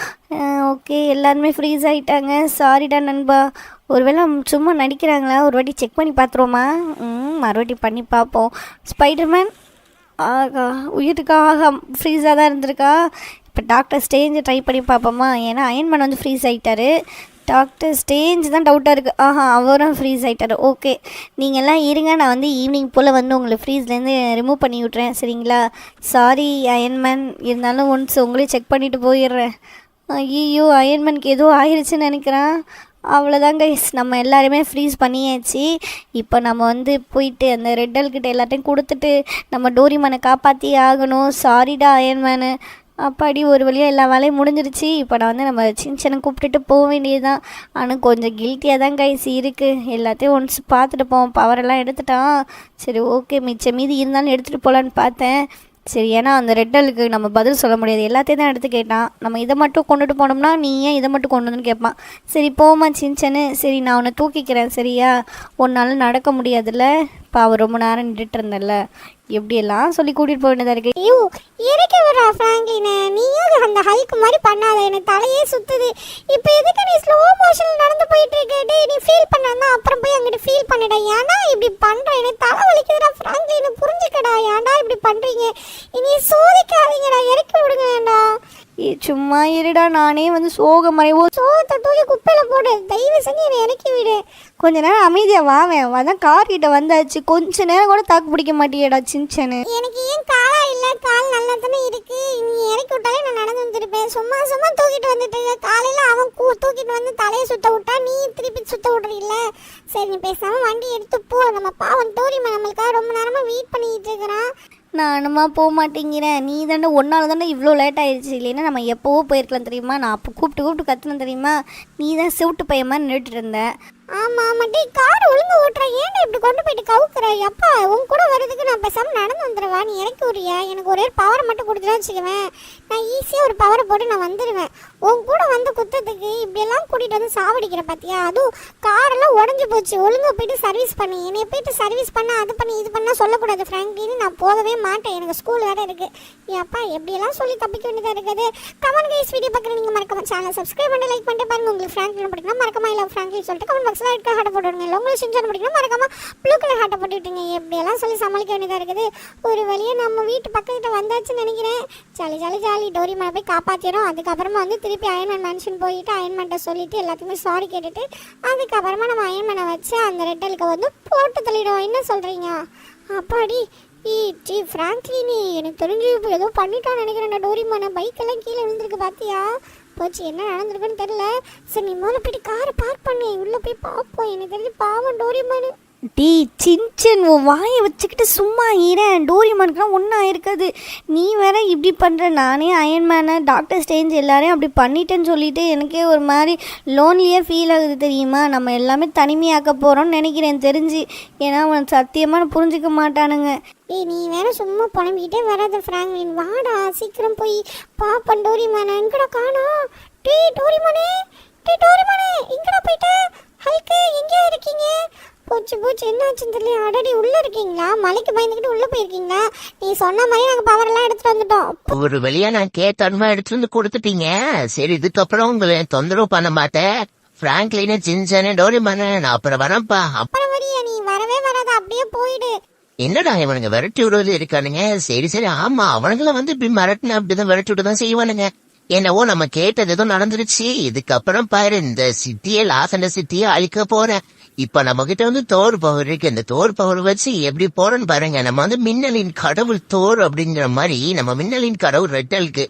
ஓகே, எல்லாருமே ஃப்ரீஸ் ஆகிட்டாங்க. சாரிடா நண்பா. ஒருவேளை சும்மா நடிக்கிறாங்களா? ஒரு வாட்டி செக் பண்ணி பார்த்துருவோமா? மறுபடி பண்ணி பார்ப்போம். ஸ்பைடர்மேன் ஆகா உயிருக்காக ஃப்ரீஸாக தான் இருந்திருக்கா. இப்போ டாக்டர் ஸ்ட்ரேஞ்சை ட்ரை பண்ணி பார்ப்போமா? ஏன்னா அயன்மேன் வந்து ஃப்ரீஸ் ஆகிட்டாரு. டாக்டர் ஸ்ட்ரேஞ்ச் தான் டவுட்டாக இருக்குது. அவரும் ஃப்ரீஸ் ஆகிட்டார். ஓகே, நீங்கள்லாம் இருங்க, நான் வந்து ஈவினிங் போல் வந்து உங்களை ஃப்ரீஸ்லேருந்து ரிமூவ் பண்ணி விட்றேன், சரிங்களா? சாரி அயன்மேன், இருந்தாலும் ஒன்ஸ் உங்களே செக் பண்ணிவிட்டு போயிடுறேன். ஐயோ அயன்மேனுக்கு ஏதோ ஆயிடுச்சுன்னு நினைக்கிறேன். அவ்வளோதான் கைஸ், நம்ம எல்லாருமே ஃப்ரீஸ் பண்ணியாச்சு. இப்போ நம்ம வந்து போயிட்டு அந்த ரெட்டல்கிட்ட எல்லாத்தையும் கொடுத்துட்டு நம்ம டோரிமானை காப்பாற்றி ஆகணும். சாரிடா அயன்மேனு. அப்பாடி ஒரு வழியாக எல்லா வேலையும் முடிஞ்சிருச்சு. இப்போ நான் வந்து நம்ம சின்ன கூப்பிட்டுட்டு போக வேண்டியது தான். ஆனால் கொஞ்சம் கில்ட்டியாக தான் கைஸ் இருக்குது. எல்லாத்தையும் ஒன்ஸ் பார்த்துட்டு போவோம். பவரெல்லாம் எடுத்துட்டான். சரி ஓகே, மிச்சம் மீதி இருந்தாலும் எடுத்துகிட்டு போகலான்னு பார்த்தேன். சரி, ஏன்னா அந்த ரெட்டலுக்கு நம்ம பதில் சொல்ல முடியாது. எல்லாத்தையும் தான் எடுத்து கேட்டான். நம்ம இதை மட்டும் கொண்டுட்டு போனோம்னா நீ ஏன் இதை மட்டும் கொண்டு வந்துன்னு கேட்பான். சரி போமா சின்சனு. சரி நான் உன்னை தூக்கிக்கிறேன், சரியா? உன்னால் நடக்க முடியாதுல்ல. இப்போ அவர் ரொம்ப நேரம் நின்றுட்டு இருந்தல. எப்படியெல்லாம் சொல்லி கூட்டிகிட்டு போக வேண்டியதாக இருக்குது. ஐயோ இறக்கி விடுறா ஃப்ராங்க்லினை. நீயும் அந்த ஹல்க் மாதிரி பண்ணாத, எனக்கு தலையே சுற்றுது. இப்போ எதுக்கு நீ ஸ்லோ மோஷனில் நடந்து போயிட்டு இருக்கே? நீ ஃபீல் பண்ணா அப்புறம் போய் அங்கிட்டு ஃபீல் பண்ணிடா. ஏன்னா இப்படி பண்ணுற எனக்கு தலை வலிக்குதுடா ஃப்ராங்க்லினை, புரிஞ்சுக்கடா. ஏன்டா இப்படி பண்ணுறீங்க? இனி சோதிக்காதீங்கடா, இறக்கி விடுங்கடா. சும்மா இருடா, நானே வந்து சோகமறைவோ. சோகத்தை தூக்கி குப்பையில் போடு, தயவு செஞ்சு என்னை இறக்கி விடு. கொஞ்ச நேரம் அமைதியாக வாவேன். அதான் கார் கிட்ட வந்தாச்சு. கொஞ்ச நேரம் கூட தாக்கு பிடிக்க மாட்டேடா சின்சனு. எனக்கு ஏன் காலா இல்லை? கால் நல்லா தானே இருக்கு. நீ இறக்கி விட்டாலே நான் நடந்து வந்துருப்பேன். சும்மா சும்மா தூக்கிட்டு வந்துட்டு காலையில் அவன் தூக்கிட்டு வந்து தலையை சுத்த விட்டா, நீ திருப்பி சுத்த விடுறீல்ல. சரி நீ பேசாமல் வண்டி எடுத்து போ. நம்ம பாவம் டோரிமான் நம்மளுக்காக ரொம்ப நேரமாக வெயிட் பண்ணிக்கிட்டு இருக்கிறான். நானுமா போக மாட்டேங்கிறேன். நீ தாண்டா ஒன்றால் தாண்டா இவ்வளோ லேட் ஆயிடுச்சு. இல்லைன்னா நம்ம எப்போவோ போயிருக்கலாம் தெரியுமா? நான் அப்போ கூப்பிட்டு கற்றுனேன் தெரியுமா? நீ தான் செவிட்டு பையன் மாதிரி நின்றுட்டு இருந்த. ஆமாம் ஆமாட்டி, கார் ஒழுங்கு ஓட்டுறேன். ஏன்டா இப்படி கொண்டு போயிட்டு கவுக்குற? அப்பா உன் கூட வர்றதுக்கு நான் பேசாமல் நடந்து வந்துடுவா. நீ இறக்கி விடுறியா? எனக்கு ஒரே பவரை மட்டும் கொடுத்துட்டு வச்சுக்குவேன். நான் ஈஸியாக ஒரு பவரை போட்டு நான் வந்துடுவேன். உன் கூட வந்து குத்தத்துக்கு இப்படியெல்லாம் கூட்டிகிட்டு வந்து சாவடிக்கிற பார்த்தியா? அதுவும் காரெல்லாம் உடஞ்சி போச்சு. ஒழுங்காக போயிட்டு சர்வீஸ் பண்ணி என்னை போயிட்டு சர்வீஸ் பண்ண அது பண்ணி இது பண்ணால் சொல்லக்கூடாது ஃப்ராங்க்லின்னு. நான் போகவே மாட்டேன், எனக்கு ஸ்கூல் வேறு இருக்குது. என் அப்பா எப்படியெல்லாம் சொல்லி தப்பிக்க வேண்டியதாக இருக்குது. கமெண்ட் கைஸ், வீடியோ பார்க்குற நீங்கள் மறக்காம சேனலை சப்ஸ்கிரைப் பண்ணி லைக் பண்ணிட்டு பாருங்கள். உங்களுக்கு ஃப்ராங்க்லின் பிடிக்கணும் மறக்காம இல்லை ஃப்ராங்க்லின் சொல்லிட்டு கமெண்ட் பாக்ஸில் ரெட் கலர் ஹார்ட் போட்டுவிடுங்க. இல்லை உங்களுக்கு சின்சான் பிடிக்கணும் மறக்காம ப்ளூ கலர் ஹார்ட்டை போட்டு விட்டுங்க. எப்படியெல்லாம் சொல்லி சமாளிக்க வேண்டியதாக இருக்குது. ஒரு வழியாக நம்ம வீட்டு பக்கத்தில் வந்தாச்சுன்னு நினைக்கிறேன். Jolly jolly jolly. டோரிமானை போய் காப்பாற்றிடும். அதுக்கப்புறமா வந்து திருப்பி அயன்மேன் மேன்ஷன் போயிட்டு அயன்மேன்ட்ட சொல்லிட்டு எல்லாத்துக்குமே சாரி கேட்டுட்டு அதுக்கப்புறமா நம்ம அயன்மேனை வச்சு அந்த ரெட்டலுக்கு வந்து போட்டு தள்ளிடுவோம். என்ன சொல்கிறீங்க? அப்பாடி டி ஃப்ராங்க்லினி, எனக்கு தெரிஞ்சு இப்போ ஏதோ பண்ணிட்டான்னு நினைக்கிறேன். டோரிமான பைக்கெல்லாம் கீழே விழுந்திருக்கு பார்த்தியா? போச்சு, என்ன நடந்திருக்குன்னு தெரில. சரி நீ முதல்ல போயிட்டு காரை பார்க் பண்ணி உள்ளே போய் பார்ப்போம். எனக்கு தெரிஞ்சு பாவம் டோரிமானு. டீ சின்சன், உன் வாயை வச்சுக்கிட்டு சும்மா இரேன். டோரிமானுக்குலாம் ஒன்றும் ஆயிருக்காது. நீ வேற இப்படி பண்ணுற. நானே அயன்மேனை டாக்டர் ஸ்ட்ரேஞ்ச் எல்லாரையும் அப்படி பண்ணிட்டேன்னு சொல்லிட்டு எனக்கே ஒரு மாதிரி லோன்லியாக ஃபீல் ஆகுது தெரியுமா? நம்ம எல்லாமே தனிமையாக்க போகிறோம்னு நினைக்கிறேன் தெரிஞ்சு. ஏன்னா அவன் சத்தியமாக புரிஞ்சிக்க மாட்டானுங்க. நீ வேற சும்மா புலம்பிக்கிட்டே வராத ஃப்ராங்க்லின். வாடா சீக்கிரம் போய் பாப்பன். டோரிமானை எங்கடா காணோம்? டோரிமானே, டோரிமானே, எங்கடா போயிட்ட? ஹல்க்கு எங்கே இருக்கீங்க? போச்சு என்னாச்சுன்னு தெரியல. அடடி உள்ள இருக்கீங்களா? மலைக்கு பயந்துக்கிட்டு உள்ள போயிருக்கீங்களா? நீ சொன்ன மாதிரி நாங்க பவர் எல்லாம் எடுத்துட்டு வந்துட்டோம். ஒரு வழியா நான் கேட்டன்மா எடுத்துட்டு வந்து கொடுத்துட்டீங்க. சரி, இதுக்கப்புறம் உங்களை தொந்தரவு பண்ண மாட்டேன். பிராங்க்லின், சின்சான், டோரிமான், நான் அப்புறம் வரேன்ப்பா. அப்புறம் வரியா? நீ வரவே வராத, அப்படியே போயிடு. என்னடா இவனுங்க விரட்டி விடுறது இருக்கானுங்க. சரி, ஆமா, அவனுங்கள வந்து இப்படி மிரட்டின அப்படிதான் விரட்டி விட்டுதான் செய்வானுங்க. என்னவோ நம்ம கேட்டது ஏதோ நடந்துருச்சு. இதுக்கப்புறம் பாரு, இந்த சிட்டியை, லாஸ் ஏஞ்சல்ஸ் சிட்டியை அழிக்க போறேன். இப்ப நம்ம கிட்ட வந்து தோர் பவர் இருக்கு. இந்த தோர் பவர் வச்சு எப்படி போறேன்னு பாருங்க. நம்ம வந்து மின்னலின் கடவுள் தோர் அப்படிங்கிற மாதிரி நம்ம மின்னலின் கடவுள் ரெட்டலுக்கு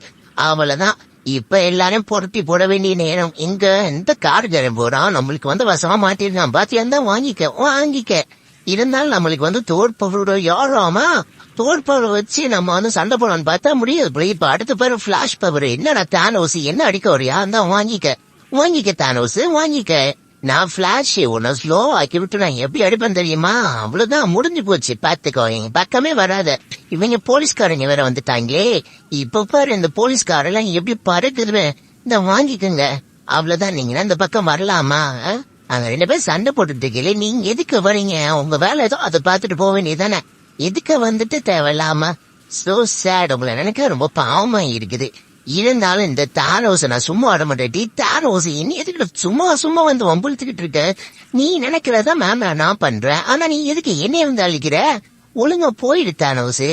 அவளதான். இப்ப எல்லாரும் புரட்டி போட வேண்டிய நேரம். இங்க இந்த கார்காரன் போறான், நம்மளுக்கு வந்து வசமா மாட்டிருக்கான். பாத்தியா, தான் வாங்கிக்க. இருந்தாலும் நம்மளுக்கு வந்து தோர் பவர் யாராமா தோர் பவர் வச்சு நம்ம வந்து சண்டை போடலான்னு பார்த்தா முடியாது. இப்ப அடுத்த பேரு பிளாஷ் பவர். என்னடா தானோஸ் என்ன அடிக்க வரியா? தான் வாங்கிக்க தானோஸ், வாங்கிக்க. நான் பிளாஷ் உன்ன ஸ்லோ ஆக்கி விட்டு நான் எப்படி அடிப்பேன் தெரியுமா? அவ்வளவுதான், முடிஞ்சு போச்சு. பாத்துக்கோ, எங்க பக்கமே வராத. இவங்க போலீஸ்காரங்க வேற வந்துட்டாங்களே. இப்ப பாரு, இந்த போலீஸ்காரெல்லாம் எப்படி பறக்குதுவேன். இந்த வாங்கிக்கோங்க, அவ்வளவுதான். நீங்க இந்த பக்கம் வரலாமா? அங்க 2 பேர் சண்டை போட்டுட்டு இருக்கீங்களே, நீங்க எதுக்கு வரீங்க? உங்க வேலை ஏதோ அதை பார்த்துட்டு போக வேண்டியதானே. எதுக்கு வந்துட்டு தேவையில்லாம? So sad. உங்களை நினைக்க ரொம்ப பாவமா இருக்குது. இருந்தாலும் இந்த தானோஸை நான் சும்மா ஆட மாட்டேன். தானோஸ் என்ன எதுக்கு சும்மா வந்து வம்புழுத்துக்கிட்டு இருக்க? நீ நினைக்கிறதா மேம் நான் பண்றேன். ஆனா நீ எதுக்கு என்னைய வந்து அழிக்கிற? ஒழுங்கா போயிடு தானோஸ்.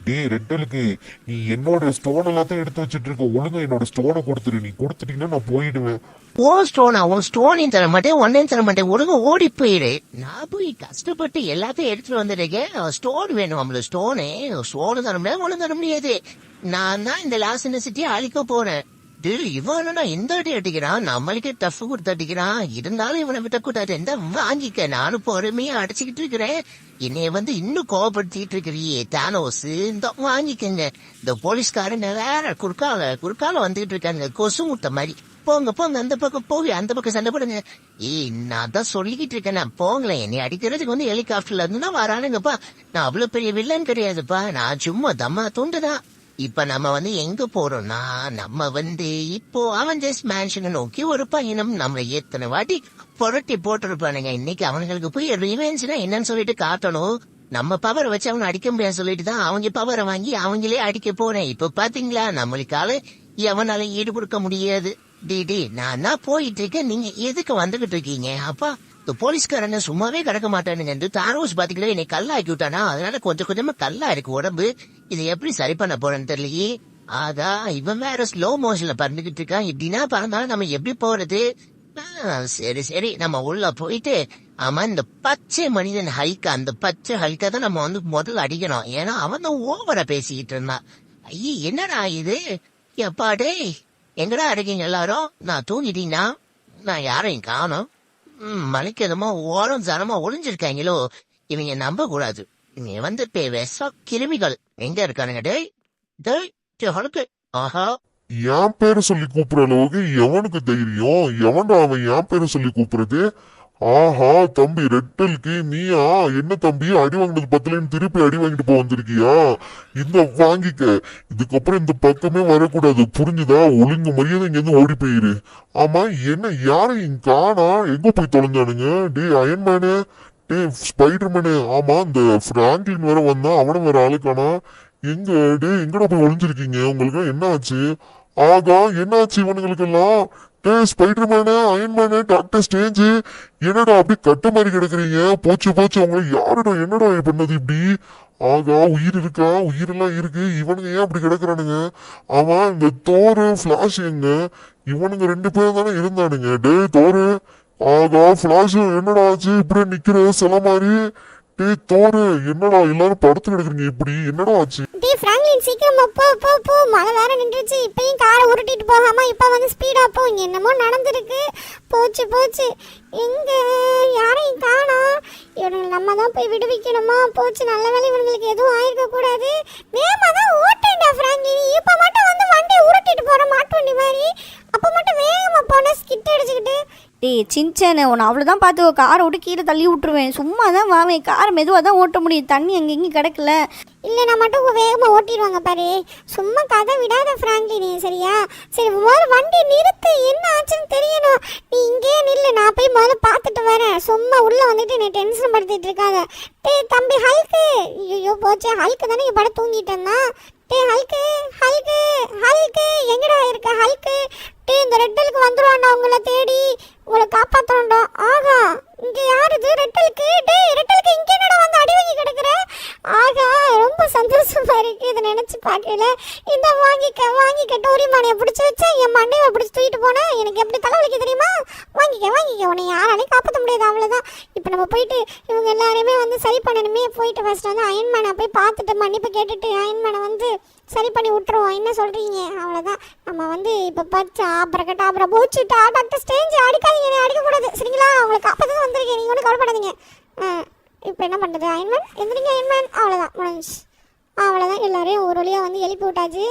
டேய் ரெட்டலுக்கு, நீ என்னோட ஸ்டோன் எல்லாத்தையும் எடுத்து வச்சிட்டு இருக்க. ஒழுங்கா என்னோட ஸ்டோனை கொடுத்துரு. நீ கொடுத்துட்டீங்கன்னா நான் போயிடுவேன். உன் ஸ்டோனையும் தர மாட்டேன், ஒன்னையும் தர மாட்டேன். ஒழுங்கா ஓடி போயிடு. நான் போய் கஷ்டப்பட்டு எல்லாத்தையும் எடுத்துட்டு வந்துருக்கேன். ஸ்டோன் வேணும். நம்மள ஸ்டோனு தர முடியாது, ஒன்னும் தர முடியாது. நான் தான் இந்த லாஸ் ஏஞ்சல்ஸ் சிட்டியை அழிக்க போறேன். இவனா எந்த அடி அடிக்கிறான்? நம்மளுக்கு டஃப் கொடுத்து அடிக்கிறான். இருந்தாலும் இவனை விட்ட கூட்டாது. எந்த வாங்கிக்க, நானும் பொறுமையா அடிச்சுக்கிட்டு இருக்கிறேன். என்னைய வந்து இன்னும் கோவப்படுத்திட்டு இருக்கிறியே தானோஸ். இந்த வாங்கிக்கங்க. இந்த போலீஸ்காரன் வேற குறுக்கால வந்துகிட்டு இருக்காங்க, கொசு முட்டை மாதிரி. போங்க, அந்த பக்கம் போய் அந்த பக்கம் சண்டை போடுங்க. நான் தான் சொல்லிக்கிட்டு இருக்கேன், போங்களேன். என்னை அடிக்கிறதுக்கு வந்து ஹெலிகாப்டர்ல இருந்து தான் வரானுங்கப்பா. நான் அவ்வளவு பெரிய வில்லன் கிடையாதுப்பா. நான் சும்மா தம்மா துண்டுதான். இப்ப நம்ம வந்து எங்க போறோம்னா, நம்ம வந்து இப்போ அவெஞ்சர்ஸ் மேன்ஷனை நோக்கி ஒரு பயணம். நம்மள எத்தனை வாட்டி புரட்டி போட்டிருப்பானுங்க. இன்னைக்கு அவங்களுக்கு போய் ரிவெஞ்ச்னா என்னன்னு சொல்லிட்டு காட்டணும். நம்ம பவரை வச்சு அவனை அடிக்க முடியாது சொல்லிட்டு தான் அவங்க பவரை வாங்கி அவங்களே அடிக்க போறேன். இப்ப பாத்தீங்களா, நம்மளுக்கால எவனால ஈடு கொடுக்க முடியாது. நான் தான் போயிட்டு இருக்கேன், நீங்க எதுக்கு வந்துகிட்டு இருக்கீங்க? அப்பா, இந்த போலீஸ்காரன சும்மாவே கிடக்க மாட்டானுங்க. தாரோஸ் பாத்தீங்களா, என்னை கல்லாக்கி விட்டானா. அதனால கொஞ்சமா கல்லா இருக்கு உடம்பு. இதை எப்படி சரி பண்ண போறேன்னு தெரியலையே. அதான் இவன் வேற ஸ்லோ மோஷன்ல பறந்துகிட்டு இருக்கான். இப்படின்னா பறந்தாலும் நம்ம எப்படி போறது? சரி, நம்ம உள்ள போயிட்டு, ஆமா, இந்த பச்சை மனிதன் ஹல்கா, அந்த பச்சை ஹல்கா தான் நம்ம வந்து முதல்ல அடிக்கணும். ஏன்னா அவன் தான் ஓவரா பேசிக்கிட்டு இருந்தான். ஐயே, என்னடா இது? எப்பாடே, எங்கடா இருக்கீங்க எல்லாரும்? நான் தூங்கிட்டீங்கன்னா நான் யாரையும் காணோம். மலைக்கு எதமா ஓரம் ஜனமா ஒளிஞ்சிருக்காங்களோ. இவங்க நம்ப கூடாது. இவங்க வந்து விஷ கிருமிகள். எங்க இருக்கானுங்க? டேய், ஆஹா, என் பேரை சொல்லி கூப்பிடுற அளவுக்கு எவனுக்கு தைரியம்? எவன்டா அவன் என் பேரை சொல்லி கூப்பிடுறது? ஆஹா, தம்பி ரெட்டலுக்கு, நீயா? என்ன தம்பி, அடி வாங்கினது பத்தலன்னு திருப்பி அடி வாங்கிட்டு போக வந்திருக்கியா? இந்த வாங்கிக்க. இதுக்கப்புறம் இந்த பக்கமே வரக்கூடாது, புரிஞ்சுதா? ஒழுங்கு மரியாதை இங்க இருந்து ஓடி போயிரு. ஆமா, என்ன யாரையும் காணா? எங்க போய் தொலைஞ்சானுங்க? டே அயன்மேனு, டே ஸ்பைடர்மேனு, ஆமா இந்த பிராங்க்லின் வேற வந்தா, அவனும் வேற ஆளுக்கானா? எங்கடா போய் ஒளிஞ்சிருக்கீங்க? உங்களுக்கு என்ன ஆச்சு? ஆகா, என்ன ஆச்சு இவனுங்களுக்கெல்லாம்? டே ஸ்பைடர்மேனு, அயன்மேனு, டாக்டர் ஸ்ட்ரேஞ்சு, என்னடா அப்படி கட்ட மாதிரி கிடக்குறீங்க? போச்சு உங்களுக்கு யாருடா என்னடா பண்ணது இப்படி? ஆகா, உயிர் இருக்கா? உயிரெல்லாம் இருக்கு. இவனுங்க ஏன் அப்படி கிடக்குறானுங்க? ஆமா, இந்த தோரு பிளாஷ் எங்க? இவனுங்க 2 பேரும் தானே இருந்தானுங்க. டே தோரு, ஆகா பிளாஷ், என்னடா ஆச்சு இப்படி நிக்கிற சில மாதிரி? டே தோரு, என்னடா எல்லாரும் படுத்து கிடக்குறீங்க இப்படி? என்னடா ஆச்சு? டேய் பிராங்க்லின், சீக்கிரமா போ. மழை வேற நின்றுச்சு. இப்பயும் காரை உருட்டிட்டு போகாம இப்ப வந்து ஸ்பீடா போ. இங்க என்னமோ நடந்திருக்கு. போச்சு. எங்க யாரையும் காணோம். இவனுங்க நம்ம தான் போய் விடுவிக்கணுமா? போச்சு, நல்ல வேலை இவனுங்களுக்கு எதுவும் ஆயிருக்க கூடாது. வேகமா தான் ஓட்டேன்டா பிராங்க்லின். இப்ப மட்டும் வந்து வண்டியை உருட்டிட்டு போற மாட்டு வண்டி மாதிரி. அப்ப மட்டும் வேகமா போன ஸ்கிட் அடிச்சுக்கிட்டு. டேய் சின்சேனு உன்னை அவ்வளோதான் பார்த்து காரை விட்டு கீழே தள்ளி விட்டுருவேன். சும்மா தான் வாவேன், காரை மெதுவாக தான் ஓட்ட முடியும், தண்ணி அங்கே இங்கேயும் கிடக்கல. இல்லைனா மட்டும் வேகமாக ஓட்டிடுவாங்க பாரு. சும்மா கதை விடாத ஃப்ராங்க்லி நீ, சரியா? சரி முதல்ல வண்டி நிறுத்து, என்ன ஆச்சுன்னு தெரியணும். நீ இங்கேயே நில்லு, நான் போய் முதல்ல பார்த்துட்டு வரேன். சும்மா உள்ளே வந்துட்டு நீ டென்ஷன் படுத்திட்டு இருக்காத. டேய் தம்பி ஹல்க்கு, ஐயோ போச்சு, ஹல்க்கு தானே இங்கே படம் தூங்கிட்டேன்னா. டேய் ஹல்க்கு ஹல்க்கு ஹல்க்கு, எங்கடா இருக்க ஹல்க்கு? டேய் இந்த ரெட்டலுக்கு வந்துடுவாண்டா உங்களை தேடி, உங்களை காப்பாற்றணும்டா. ஆகா இங்கே யார் இது? ரெட்டலுக்கு. டேய் ரெட்டலுக்கு இங்கே என்னடா வந்து அடி வாங்கி கிடக்குற? ஆகா ரொம்ப சந்தோஷமா இருக்கு இதை நினச்சி பார்க்கல. இந்த வாங்கிக்க டோரிமானையை பிடிச்சி வச்சா என் மண்டையை பிடிச்சி தூக்கிட்டு போனேன். எனக்கு எப்படி தலைவலிக்க தெரியுமா? வாங்கிக்க உன்னை யாராலையும் காப்பாற்ற முடியாது, அவ்வளோதான். இப்போ நம்ம போயிட்டு இவங்க எல்லாரையுமே வந்து சரி பண்ணணுமே. போயிட்டு ஃபஸ்ட்டு வந்து அயன்மேனை போய் பார்த்துட்டு மன்னிப்பு கேட்டுட்டு அயன்மேனை வந்து சரி பண்ணி விட்டுருவோம். என்ன சொல்கிறீங்க? அவ்வளோதான். நம்ம வந்து இப்போ பச்சா அப்புறம் போச்சுட்டா டாக்டர் ஸ்டேஜ் அடிக்காதீங்க, என்னை அடிக்கக்கூடாது சரிங்களா? அவங்களை காப்பாற்ற தான் வந்திருக்கேன், நீங்கள் ஒன்றும் கவலைப்படாதீங்க. இப்போ என்ன பண்ணுறது அயன்மேன்? எந்திரிங்க அயன்மேன். அவ்வளோதான் முடிஞ்சிச்சு. அவ்வளோதான், எல்லாரையும் ஒரு வழியாக வந்து எழுப்பி விட்டாச்சு.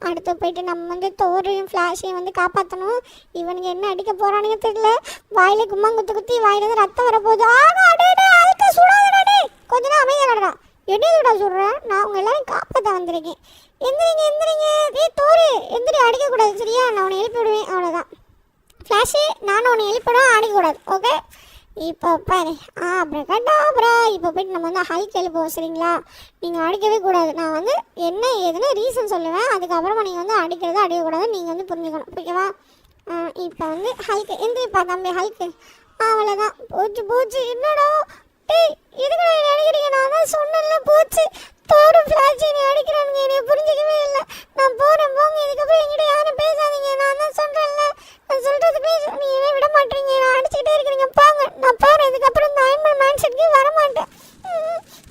அடுத்து போயிட்டு நம்ம வந்து தோரையும் ஃப்ளாஷையும் வந்து காப்பாற்றணும். இவனுங்க என்ன அடிக்க போகிறானுங்க தெரியல. வாயில கும்மாங்குத்து குத்தி வாயிலேருந்து ரத்தம் வரப்போகுது. அழுக்க சுடாதே, கொஞ்ச நேரம் அமைதியாக கடடா. என்னதுடா சொல்கிறேன்? நான் அவங்க எல்லாரையும் காப்பாற்ற வந்திருக்கேன். எந்திரிங்க. தோறு எந்திரி, அடிக்கக்கூடாது சரியா? நான் உன்னை எழுப்பி விடுவேன், அவ்வளோதான். ஃப்ளாஷு நானும் உன்னை எழுப்பிடும், அடிக்கக்கூடாது, ஓகே? இப்போ பாரு அப்புறம் இப்போ போய்ட்டு நம்ம வந்து ஹல்க் எழுப்புவோம் சரிங்களா? நீங்கள் அடிக்கவே கூடாது. நான் வந்து என்ன ஏதுன்னு ரீசன் சொல்லுவேன், அதுக்கப்புறமா நீங்கள் வந்து அடிக்கக்கூடாது, நீங்கள் வந்து புரிஞ்சுக்கணும், ஓகேவா? இப்போ வந்து ஹல்க்கு எந்திரிப்பா தம்பி ஹல்க்கு. அவ்வளோதான், போச்சு. என்னடா டேய் இதுக்கு நான் நினைக்கிறீங்க? நான் தான் சொன்னல போச்சு. தோறு ஃப்ளாஷ் நீ அடிக்கிறானுங்க, என்னை புரிஞ்சிக்கவே இல்லை. நான் போகிறேன் போங்க, இதுக்கப்புறம் என்கிட்ட யாரும் பேசாதீங்க. நான் தான் சொல்கிறேன்ல, நான் சொல்கிறது நீ என்ன விட மாட்டீங்க, நான் அடிச்சுக்கிட்டே இருக்கிறீங்க. போங்க, நான் போகிறேன். இதுக்கப்புறம் இந்த அயன்மேன் மேன் செட்கே வரமாட்டேன்.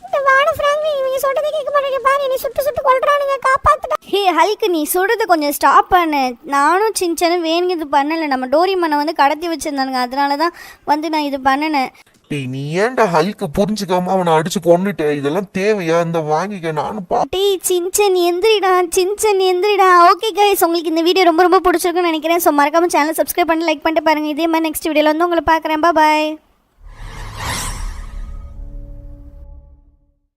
இந்த வாட ஃப்ராங்க்லி இவங்க சொல்கிறதே கேட்க மாட்டேங்க பாரு, என்னை சுட்டு கொள்றானுங்க, காப்பாற்றுட்டா. ஹே ஹல்க்கு, நீ சொல்கிறது கொஞ்சம் ஸ்டாப் பண்ணு. நானும் சின்சனும் வேணுங்கிறது பண்ணலை, நம்ம டோரிமானை வந்து கடத்தி வச்சுருந்தானுங்க, அதனால தான் வந்து நான் இது பண்ணினேன். டேய் நீ ஏன்டா ஹல்க்கு புரிஞ்சுக்காம அவனை அடிச்சு கொண்டுட்ட? இதெல்லாம் தேவையா? இந்த வாங்கிக்க நானும் டேய் சின்சன் எந்திரிடா. ஓகே கைஸ், உங்களுக்கு இந்த வீடியோ ரொம்ப பிடிச்சிருக்குன்னு நினைக்கிறேன். ஸோ மறக்காம சேனல் சப்ஸ்கிரைப் பண்ணி லைக் பண்ணிட்டு பாருங்கள். இதே மாதிரி நெக்ஸ்ட் வீடியோவில் வந்து உங்களை பார்க்குறேன். பாய்.